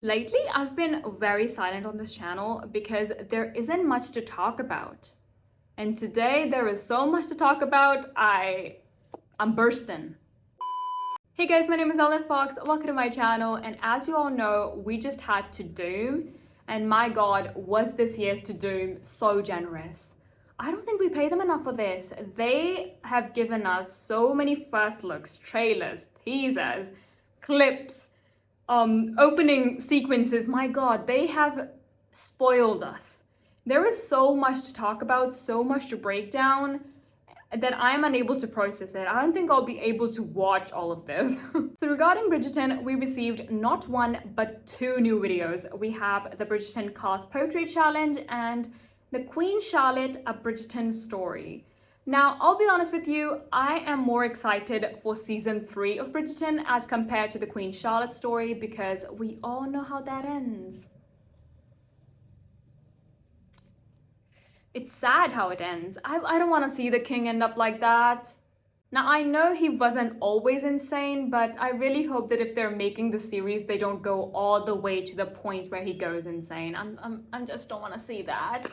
Lately, I've been very silent on this channel because there isn't much to talk about. And today there is so much to talk about, I'm bursting. Hey guys, my name is Ellen Fox, welcome to my channel, and as you all know, we just had To Doom, and my god, was this year's To Doom so generous. I don't think we pay them enough for this. They have given us so many first looks, trailers, teasers, clips, opening sequences. My god, they have spoiled us. There is so much to talk about, so much to break down, that I am unable to process it. I don't think I'll be able to watch all of this. So regarding Bridgerton, we received not one, but two new videos. We have the Bridgerton Cast Poetry Challenge and the Queen Charlotte, a Bridgerton Story. Now, I'll be honest with you, I am more excited for season 3 of Bridgerton as compared to the Queen Charlotte story because we all know how that ends. It's sad how it ends. I don't want to see the king end up like that. Now, I know he wasn't always insane, but I really hope that if they're making the series, they don't go all the way to the point where he goes insane. I just don't want to see that.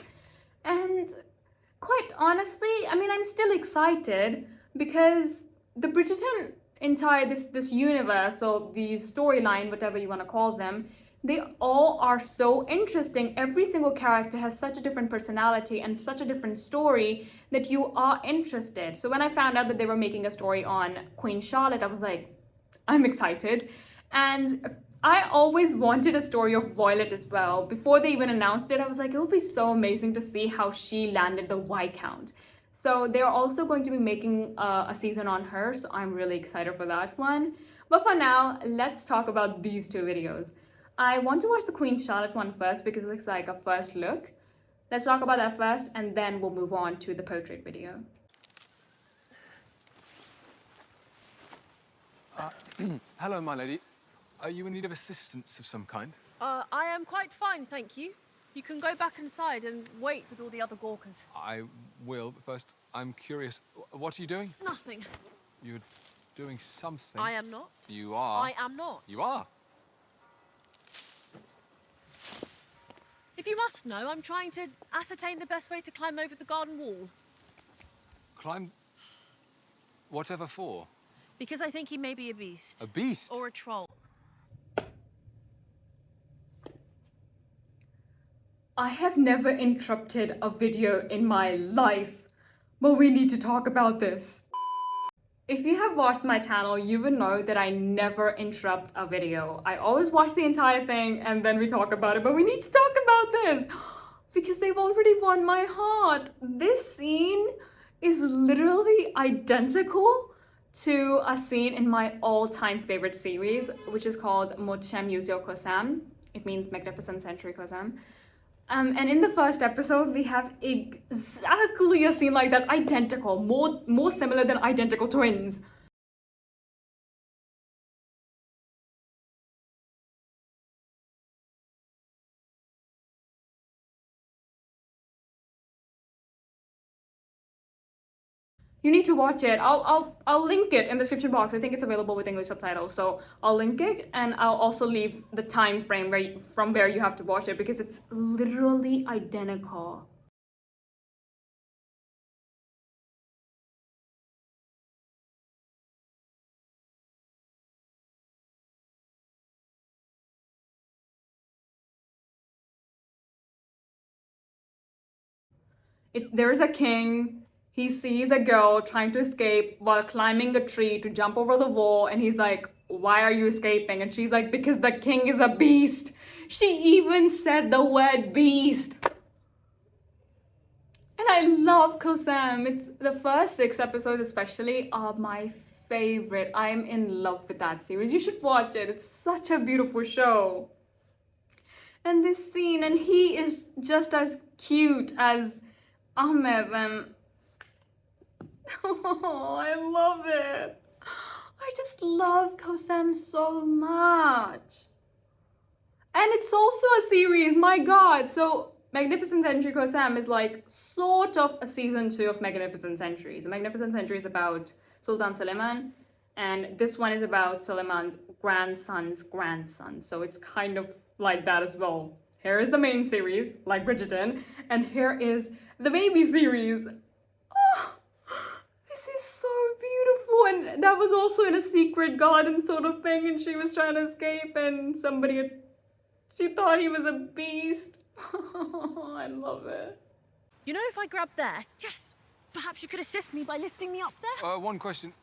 And quite honestly, I'm still excited because the Bridgerton entire, this universe or the storyline, whatever you want to call them, they all are so interesting. Every single character has such a different personality and such a different story that you are interested. So when I found out that they were making a story on Queen Charlotte, I was like, I'm excited. And I always wanted a story of Violet as well. Before they even announced it, I was like, it would be so amazing to see how she landed the Viscount. So they're also going to be making a season on her, so I'm really excited for that one. But for now, let's talk about these two videos. I want to watch the Queen Charlotte one first because it looks like a first look. Let's talk about that first and then we'll move on to the portrait video. Hello, my lady. Are you in need of assistance of some kind? I am quite fine, thank you. You can go back inside and wait with all the other Gawkers. I will, but first, I'm curious. What are you doing? Nothing. You're doing something. I am not. You are. I am not. You are. If you must know, I'm trying to ascertain the best way to climb over the garden wall. Climb... whatever for? Because I think he may be a beast. A beast? Or a troll. I have never interrupted a video in my life, but we need to talk about this. If you have watched my channel, you will know that I never interrupt a video. I always watch the entire thing and then we talk about it, but we need to talk about this because they've already won my heart. This scene is literally identical to a scene in my all-time favorite series, which is called Mochem Yuzyo Kosam. It means Magnificent Century Kosam. And in the first episode, we have exactly a scene like that, identical, more similar than identical twins. You need to watch it. I'll link it in the description box. I think it's available with English subtitles, so I'll link it and I'll also leave the time frame from where you have to watch it because it's literally identical. There is a king. He sees a girl trying to escape while climbing a tree to jump over the wall, and he's like, why are you escaping? And she's like, because the king is a beast. She even said the word beast. And I love Kosam. It's the first 6 episodes especially are my favorite. I'm in love with that series. You should watch it. It's such a beautiful show. And this scene, and he is just as cute as Ahmed, and oh, I love it. I just love Kosam so much. And it's also a series, my god. So Magnificent Century Kosam is like sort of a season 2 of Magnificent Century. So Magnificent Century is about Sultan Suleiman, and this one is about Suleiman's grandson's grandson. So it's kind of like that as well. Here is the main series, like Bridgerton, and here is the baby series. Oh, this is so beautiful, and that was also in a secret garden sort of thing, and she was trying to escape, and she thought he was a beast. I love it. You know, if I grab there, yes, perhaps you could assist me by lifting me up there? One question.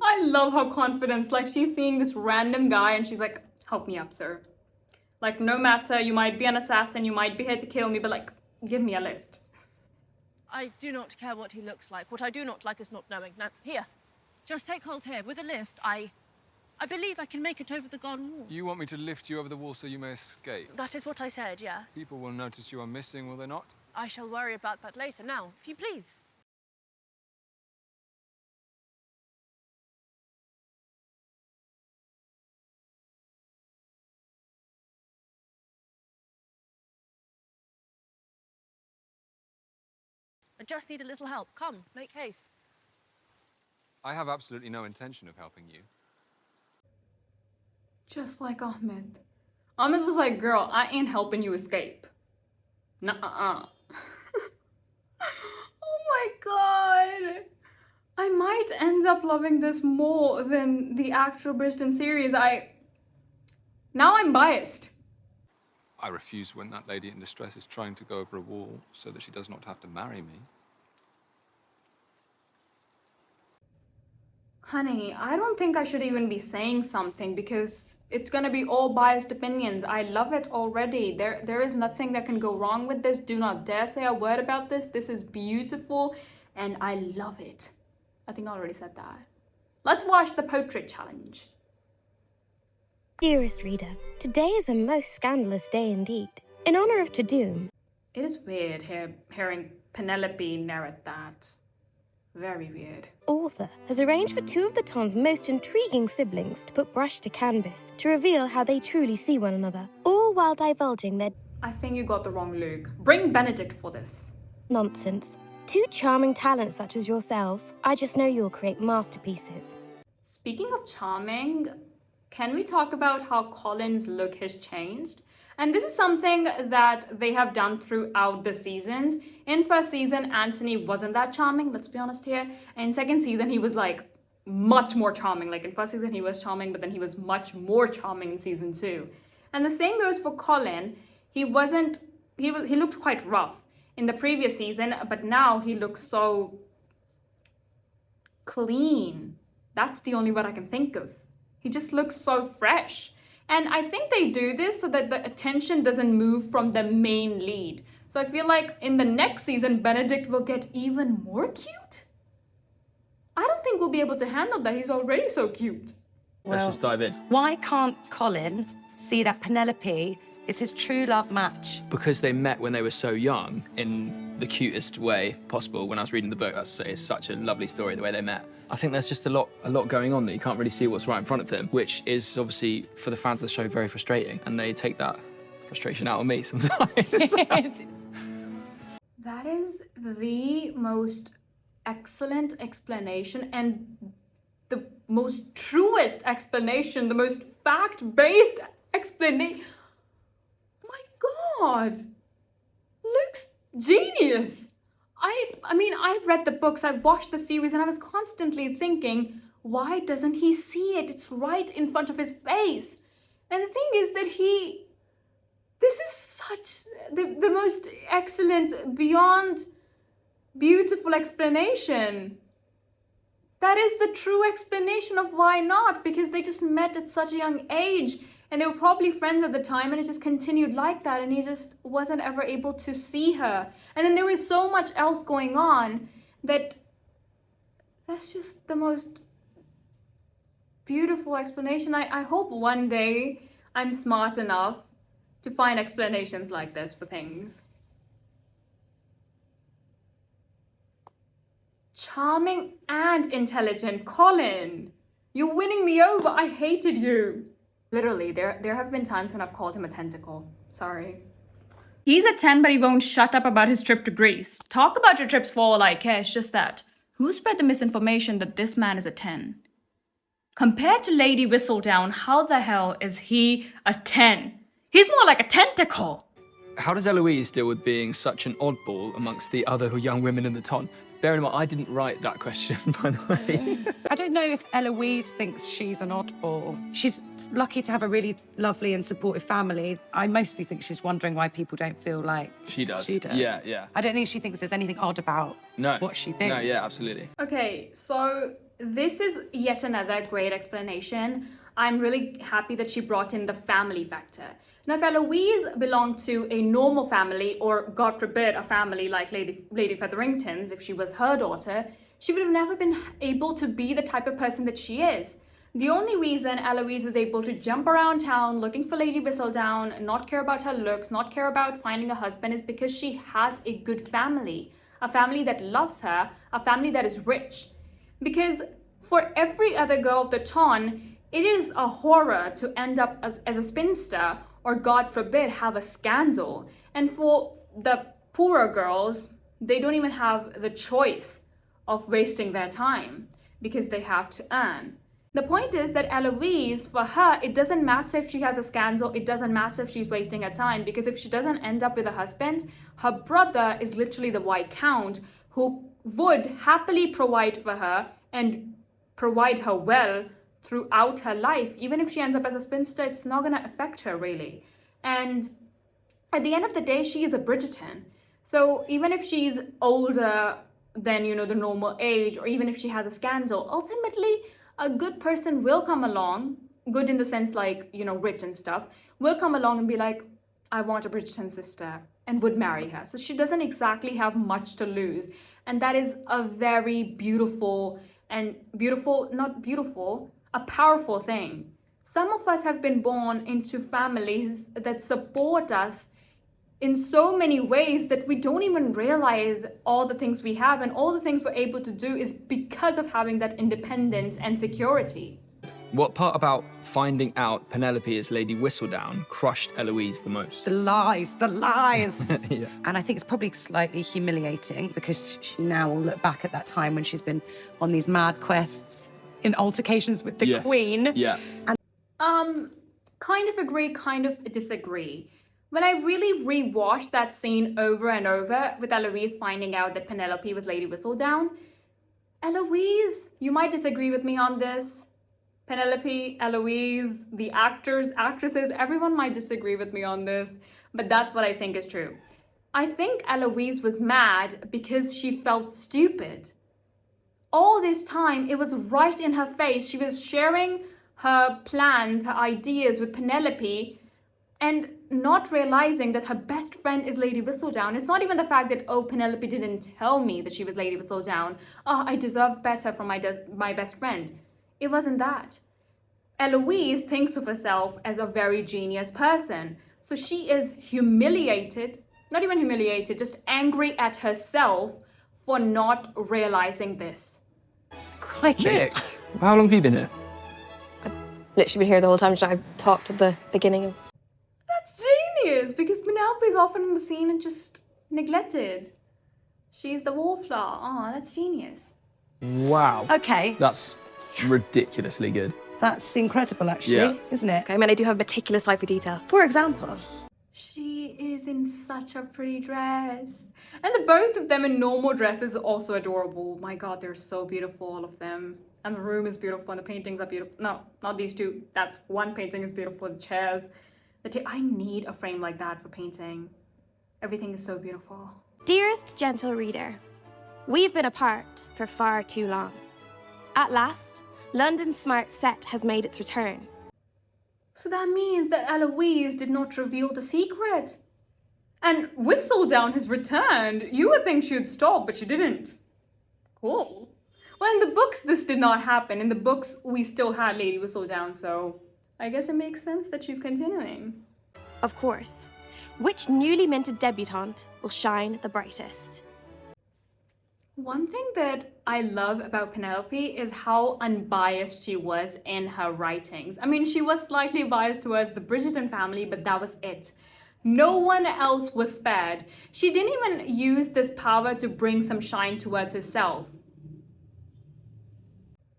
I love how confident, like she's seeing this random guy and she's like, help me up, sir. Like, no matter, you might be an assassin, you might be here to kill me, but like, give me a lift. I do not care what he looks like. What I do not like is not knowing. Now, here, just take hold here. With a lift, I believe I can make it over the garden wall. You want me to lift you over the wall so you may escape? That is what I said, yes. People will notice you are missing, will they not? I shall worry about that later. Now, if you please. I just need a little help. Come, make haste. I have absolutely no intention of helping you. Just like Ahmed. Ahmed was like, girl, I ain't helping you escape. Nuh-uh. Oh my god. I might end up loving this more than the actual Bridgerton series. Now I'm biased. I refuse when that lady in distress is trying to go over a wall so that she does not have to marry me. Honey, I don't think I should even be saying something because it's gonna be all biased opinions. I love it already. There is nothing that can go wrong with this. Do not dare say a word about this. This is beautiful and I love it. I think I already said that. Let's watch the portrait challenge. Dearest reader, today is a most scandalous day indeed. In honor of Tudum, It is weird hearing Penelope narrate that. Very weird. author has arranged for two of the Ton's most intriguing siblings to put brush to canvas to reveal how they truly see one another, all while divulging their I think you got the wrong Luke. Bring Benedict for this. nonsense. Two charming talents such as yourselves, I just know you'll create masterpieces. Speaking of charming, can we talk about how Colin's look has changed? And this is something that they have done throughout the seasons. In first season, Anthony wasn't that charming, let's be honest here. In second season, he was like much more charming. Like in first season, he was charming, but then he was much more charming in season 2. And the same goes for Colin. He looked quite rough in the previous season, but now he looks so clean. That's the only word I can think of. He just looks so fresh. And I think they do this so that the attention doesn't move from the main lead. So I feel like in the next season, Benedict will get even more cute. I don't think we'll be able to handle that. He's already so cute. Let's just dive in. Why can't Colin see that Penelope is his true love match? Because they met when they were so young in the cutest way possible. When I was reading the book, it's such a lovely story, the way they met. I think there's just a lot going on that you can't really see what's right in front of them, which is obviously, for the fans of the show, very frustrating. And they take that frustration out on me sometimes. That is the most excellent explanation and the most truest explanation, the most fact-based explanation. My God, Luke's genius. I mean, I've read the books, I've watched the series, and I was constantly thinking, why doesn't he see it? It's right in front of his face. And the thing is that this is such the most excellent, beyond beautiful explanation. That is the true explanation of why not, because they just met at such a young age and they were probably friends at the time and it just continued like that and he just wasn't ever able to see her. And then there was so much else going on that's just the most beautiful explanation. I hope one day I'm smart enough to find explanations like this for things. Charming and intelligent Colin. You're winning me over. I hated you. Literally, there have been times when I've called him a tentacle. Sorry. He's a 10, but he won't shut up about his trip to Greece. Talk about your trips for all I care. It's just that. Who spread the misinformation that this man is a 10? Compared to Lady Whistledown, how the hell is he a 10? He's more like a tentacle. How does Eloise deal with being such an oddball amongst the other young women in the ton? Bear in mind, I didn't write that question, by the way. I don't know if Eloise thinks she's an oddball. She's lucky to have a really lovely and supportive family. I mostly think she's wondering why people don't feel like She does. she does. Yeah, yeah. I don't think she thinks there's anything odd about what she thinks. No, yeah, absolutely. Okay, so this is yet another great explanation. I'm really happy that she brought in the family factor. Now, if Eloise belonged to a normal family, or God forbid, a family like Lady Featherington's, if she was her daughter, she would have never been able to be the type of person that she is. The only reason Eloise is able to jump around town looking for Lady Whistledown, not care about her looks, not care about finding a husband, is because she has a good family. A family that loves her, a family that is rich. Because for every other girl of the ton, it is a horror to end up as a spinster, or God forbid, have a scandal. And for the poorer girls, they don't even have the choice of wasting their time because they have to earn. The point is that Eloise, for her, it doesn't matter if she has a scandal, it doesn't matter if she's wasting her time, because if she doesn't end up with a husband, her brother is literally the Viscount who would happily provide for her and provide her well throughout her life. Even if she ends up as a spinster, it's not going to affect her really. And at the end of the day, she is a Bridgerton. So even if she's older than, you know, the normal age, or even if she has a scandal, ultimately a good person will come along, good in the sense like, you know, rich and stuff, will come along and be like, I want a Bridgerton sister, and would marry her. So she doesn't exactly have much to lose. And that is a very beautiful, a powerful thing. Some of us have been born into families that support us in so many ways that we don't even realize all the things we have, and all the things we're able to do is because of having that independence and security. What part about finding out Penelope is Lady Whistledown crushed Eloise the most? The lies, the lies. Yeah. And I think it's probably slightly humiliating because she now will look back at that time when she's been on these mad quests in altercations with the Queen. Yeah. Kind of agree, kind of disagree. When I really rewatched that scene over and over with Eloise finding out that Penelope was Lady Whistledown, Eloise, you might disagree with me on this. Penelope, Eloise, the actors, actresses, everyone might disagree with me on this, but that's what I think is true. I think Eloise was mad because she felt stupid. All this time, it was right in her face. She was sharing her plans, her ideas with Penelope, and not realizing that her best friend is Lady Whistledown. It's not even the fact that, oh, Penelope didn't tell me that she was Lady Whistledown. Oh, I deserve better from my best friend. It wasn't that. Eloise thinks of herself as a very genius person. So she is humiliated, not even humiliated, just angry at herself for not realizing this. Crikey. Nick, how long have you been here? I've literally been here the whole time. I talked at the beginning of... That's genius, because Penelope is often in the scene and just neglected. She's the wallflower. Oh, that's genius. Wow. Okay. That's ridiculously good. That's incredible, actually, Yeah. isn't it? Okay, I mean, I do have a meticulous eye for detail. For example, She is in such a pretty dress. And the both of them in normal dresses are also adorable. My God, they're so beautiful, all of them. And the room is beautiful and the paintings are beautiful. No, not these two. That one painting is beautiful. The chairs. I need a frame like that for painting. Everything is so beautiful. Dearest gentle reader, we've been apart for far too long. At last, London's smart set has made its return. So that means that Eloise did not reveal the secret. And Whistledown has returned. You would think she would stop, but she didn't. Cool. Well, in the books, this did not happen. In the books, we still had Lady Whistledown, so I guess it makes sense that she's continuing. Of course, which newly minted debutante will shine the brightest? One thing that I love about Penelope is how unbiased she was in her writings. I mean, she was slightly biased towards the Bridgerton family, but that was it. No one else was spared. She didn't even use this power to bring some shine towards herself.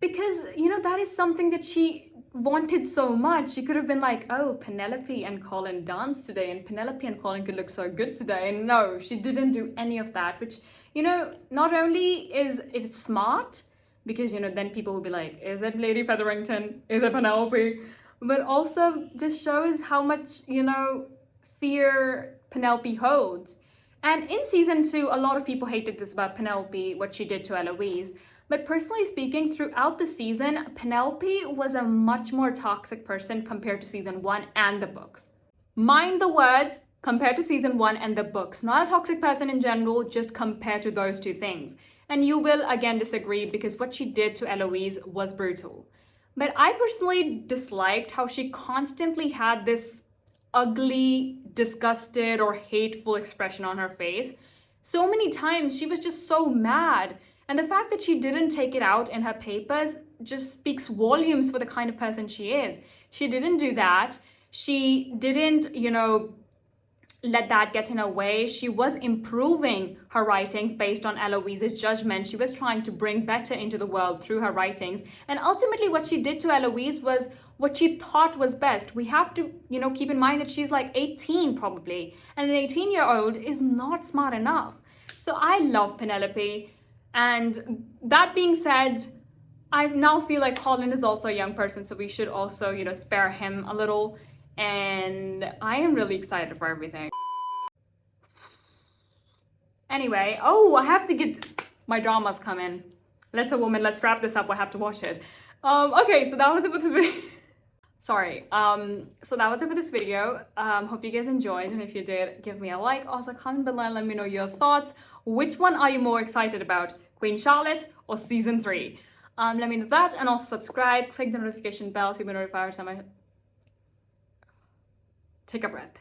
Because, you know, that is something that she wanted so much. She could have been like, oh, Penelope and Colin danced today, and Penelope and Colin could look so good today. And no, she didn't do any of that, which, you know, not only is it smart, because, you know, then people will be like, is it Lady Featherington? Is it Penelope? But also just shows how much, you know, fear Penelope holds. And in season 2, a lot of people hated this about Penelope, what she did to Eloise. But personally speaking, throughout the season, Penelope was a much more toxic person compared to season 1 and the books. Mind the words, compared to season 1 and the books. Not a toxic person in general, just compared to those two things. And you will again disagree because what she did to Eloise was brutal. But I personally disliked how she constantly had this ugly, disgusted, or hateful expression on her face. So many times she was just so mad. And the fact that she didn't take it out in her papers just speaks volumes for the kind of person she is. She didn't do that. She didn't, you know, let that get in her way. She was improving her writings based on Eloise's judgment. She was trying to bring better into the world through her writings. And ultimately what she did to Eloise was what she thought was best. We have to, you know, keep in mind that she's like 18 probably. And an 18-year-old is not smart enough. So I love Penelope. And that being said, I now feel like Colin is also a young person, so we should also, you know, spare him a little. And I am really excited for everything. Anyway, oh, I have to get my dramas come in. Let's wrap this up. I have to watch it. Okay, so that was it for this video. Sorry. So that was it for this video. Hope you guys enjoyed, and if you did, give me a like. Also, comment below and let me know your thoughts. Which one are you more excited about? Queen Charlotte or season 3? Let me know that, and also subscribe, click the notification bell so you'll be notified every time I take a breath.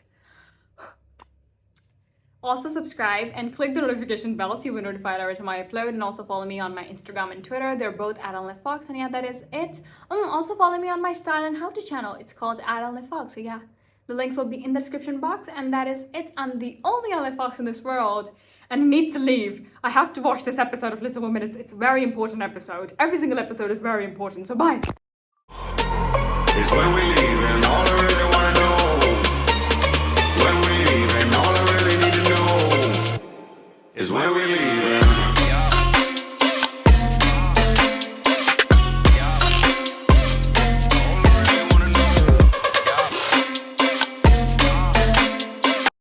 Also subscribe and click the notification bell so you'll be notified every time I upload, and also follow me on my Instagram and Twitter. They're both @AdamLiveFox, and yeah, that is it. Also follow me on my style and how to channel. It's called @AdamLiveFox. So yeah, the links will be in the description box, and that is it. I'm the only Adam Fox in this world, and I need to leave. I have to watch this episode of Little Women. It's a very important episode. Every single episode is very important. So bye. It's when we leave and all I really wanna know. When we leave and all I really need to know is when we leave.